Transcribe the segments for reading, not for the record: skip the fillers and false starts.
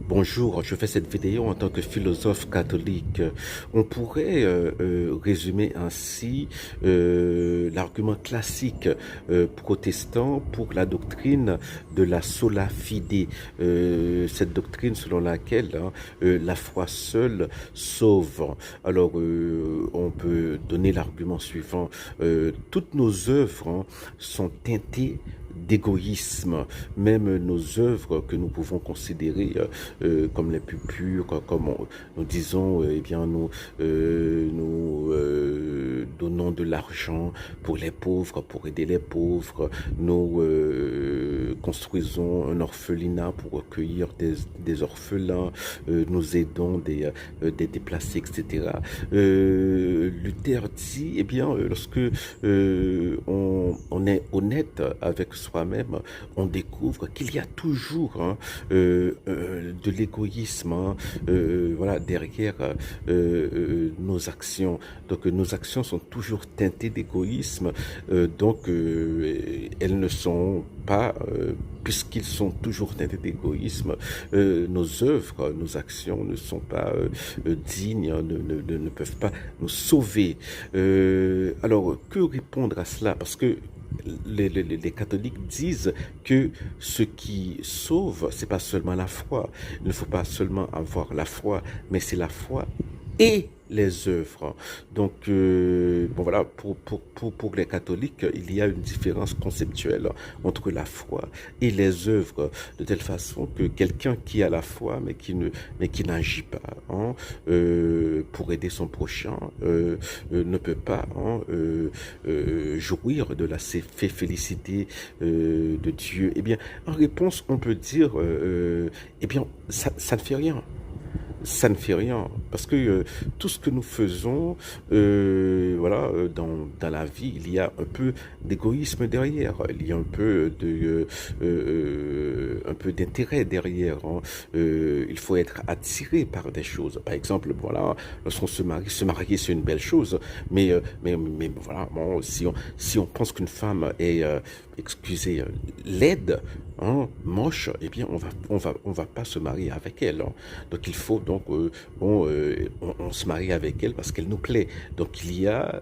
Bonjour, je fais cette vidéo en tant que philosophe catholique. On pourrait résumer ainsi l'argument classique protestant pour la doctrine de la sola fide. Cette doctrine selon laquelle la foi seule sauve. Alors, on peut donner l'argument suivant. Toutes nos œuvres sont teintées d'égoïsme, même nos œuvres que nous pouvons considérer comme les plus pures, comme nous disons, eh bien nous donnons de l'argent pour les pauvres, pour aider les pauvres, nous construisons un orphelinat pour accueillir des orphelins, nous aidons des déplacés, etc. Luther dit, eh bien, lorsque on est honnête avec soi-même, on découvre qu'il y a toujours de l'égoïsme voilà, derrière nos actions. Donc nos actions sont toujours teintées d'égoïsme, elles ne sont pas, puisqu'ils sont toujours teintés d'égoïsme, nos œuvres, nos actions ne sont pas dignes, ne peuvent pas nous sauver. Alors, que répondre à cela? Parce que les catholiques disent que ce qui sauve, c'est pas seulement la foi. Il ne faut pas seulement avoir la foi, mais c'est la foi et les œuvres. Donc, bon voilà, pour les catholiques, il y a une différence conceptuelle entre la foi et les œuvres, de telle façon que quelqu'un qui a la foi, mais qui n'agit pas pour aider son prochain, ne peut pas jouir de la félicité de Dieu. Eh bien, en réponse, on peut dire, eh bien, ça ne fait rien. Ça ne fait rien parce que tout ce que nous faisons, voilà, dans la vie, il y a un peu d'égoïsme derrière, il y a un peu d'intérêt derrière. Il faut être attiré par des choses. Par exemple, voilà, lorsqu'on se marier, c'est une belle chose, mais voilà, bon, si on pense qu'une femme est, excusez, laide, moche, eh bien, on va pas se marier avec elle. Donc il faut donc on se marie avec elle parce qu'elle nous plaît. Donc il y a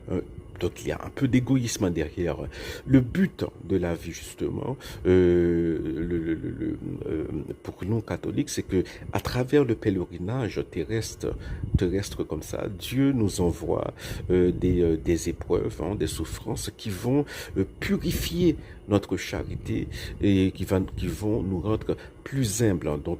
un peu d'égoïsme derrière. Le but de la vie, justement, pour nous catholiques, c'est que à travers le pèlerinage terrestre comme ça, Dieu nous envoie des épreuves, des souffrances qui vont purifier notre charité et qui vont nous rendre plus humbles. Donc,